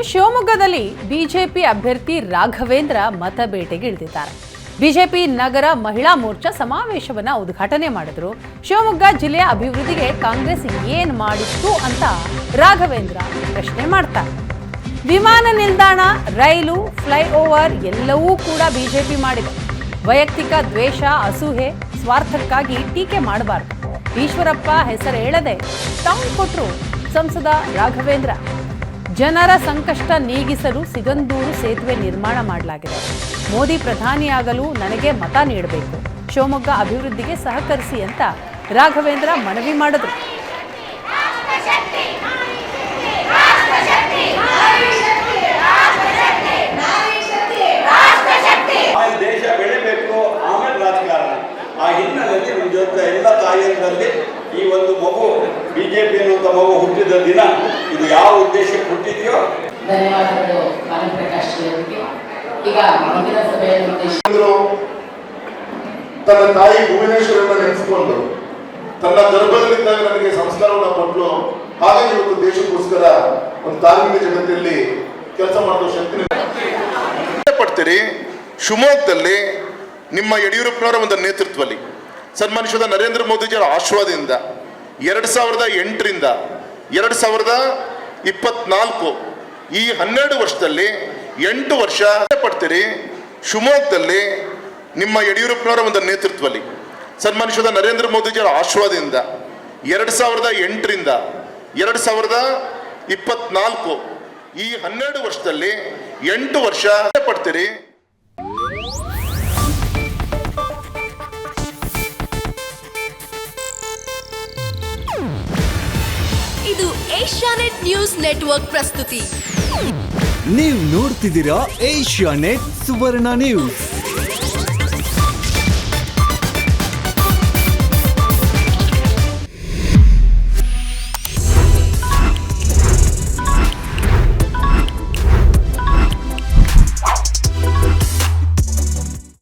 ಶಿವಮೊಗ್ಗದಲ್ಲಿ ಬಿಜೆಪಿ ಅಭ್ಯರ್ಥಿ ರಾಘವೇಂದ್ರ ಮತಬೇಟೆಗೆ ಇಳಿದಿದ್ದಾರೆ. ಬಿಜೆಪಿ ನಗರ ಮಹಿಳಾ ಮೋರ್ಚಾ ಸಮಾವೇಶವನ್ನ ಉದ್ಘಾಟನೆ ಮಾಡಿದ್ರು. ಶಿವಮೊಗ್ಗ ಜಿಲ್ಲೆಯ ಅಭಿವೃದ್ಧಿಗೆ ಕಾಂಗ್ರೆಸ್ ಏನ್ ಮಾಡಿತ್ತು ಅಂತ ರಾಘವೇಂದ್ರ ಪ್ರಶ್ನೆ ಮಾಡ್ತಾರೆ. ವಿಮಾನ ನಿಲ್ದಾಣ, ರೈಲು, ಫ್ಲೈಓವರ್ ಎಲ್ಲವೂ ಕೂಡ ಬಿಜೆಪಿ ಮಾಡಿದೆ. ವೈಯಕ್ತಿಕ ದ್ವೇಷ, ಅಸೂಹೆ, ಸ್ವಾರ್ಥಕ್ಕಾಗಿ ಟೀಕೆ ಮಾಡಬಾರದು. ಈಶ್ವರಪ್ಪ ಹೆಸರು ಹೇಳದೆ ಟೌನ್ ಕೊಟ್ಟರು ಸಂಸದ ರಾಘವೇಂದ್ರ. ಜನರ ಸಂಕಷ್ಟ ನೀಗಿಸಲು ಸಿಗಂದೂರು ಸೇತುವೆ ನಿರ್ಮಾಣ ಮಾಡಲಾಗಿದೆ. ಮೋದಿ ಪ್ರಧಾನಿಯಾಗಲು ನನಗೆ ಮತ ನೀಡಬೇಕು, ಶಿವಮೊಗ್ಗ ಅಭಿವೃದ್ಧಿಗೆ ಸಹಕರಿಸಿ ಅಂತ ರಾಘವೇಂದ್ರ ಮನವಿ ಮಾಡಿದರು. ದೇಶ ಬೆಳೆಬೇಕು, ಆಮೇಲೆ ರಾಜಕಾರಣ. ಆ ಹಿನ್ನೆಲೆಯಲ್ಲಿ ನಮ್ಮ ಜೊತೆ ಎಲ್ಲ ತಾಯಿಯರಲ್ಲಿ ಈ ಒಂದು ಮಗು ಬಿಜೆಪಿ ಅನ್ನುವಂಥ ಮಗು ಹುಟ್ಟಿದ ದಿನ ಇದು ಯಾವ ಉದ್ದೇಶಕ್ಕೆ ಹುಟ್ಟಿದೆಯೋ. ಧನ್ಯವಾದಗಳು ಭಾನುಪ್ರಕಾಶ್ ಅವರಿಗೆ. ಈಗ ಮುಂದಿನ ಸಭೆಯನ್ನು ತನ್ನ ತಾಯಿ ಭುವನೇಶ್ವರನ್ನ ನೆನೆಸಿಕೊಂಡು ತನ್ನ ಗರ್ಭದಲ್ಲಿದ್ದಾಗ ನನಗೆ ಸಂಸ್ಕಾರವನ್ನು ಕೊಟ್ಟಲು. ಹಾಗಾಗಿ ಇವತ್ತು ದೇಶಕ್ಕೋಸ್ಕರ ಒಂದು ಧಾರ್ಮಿಕ ಜಗತ್ತಲ್ಲಿ ಕೆಲಸ ಮಾಡುವ ಶಕ್ತಿ ಪಡ್ತೀರಿ. ಶಿವಮೊಗ್ಗದಲ್ಲಿ ನಿಮ್ಮ ಯಡಿಯೂರಪ್ಪನವರ ಒಂದು ನೇತೃತ್ವದಲ್ಲಿ ಸನ್ಮಾನಿಸಿದ ನರೇಂದ್ರ ಮೋದಿಜಿಯವರ ಆಶೀರ್ವಾದದಿಂದ 2008ರಿಂದ 2024 ಈ 12 ವರ್ಷದಲ್ಲಿ 8 ವರ್ಷ ಪಡ್ತೀರಿ. ಶಿವಮೊಗ್ಗದಲ್ಲಿ ನಿಮ್ಮ ಯಡಿಯೂರಪ್ಪನವರ ಒಂದು ನೇತೃತ್ವದಲ್ಲಿ ಸನ್ಮಾನಿಸಿದ ನರೇಂದ್ರ ಮೋದಿಜಿಯವರ ಆಶೀರ್ವಾದದಿಂದ 2008ರಿಂದ 2024 ಈ 12 ವರ್ಷದಲ್ಲಿ 8 ವರ್ಷ ಪಡ್ತೀರಿ. ಇದು ಏಷ್ಯಾನೆಟ್ ನ್ಯೂಸ್ ನೆಟ್ವರ್ಕ್ ಪ್ರಸ್ತುತಿ. ನೀವು ನೋಡ್ತಿದ್ದೀರಾ ಏಷ್ಯಾನೆಟ್ ಸುವರ್ಣ ನ್ಯೂಸ್.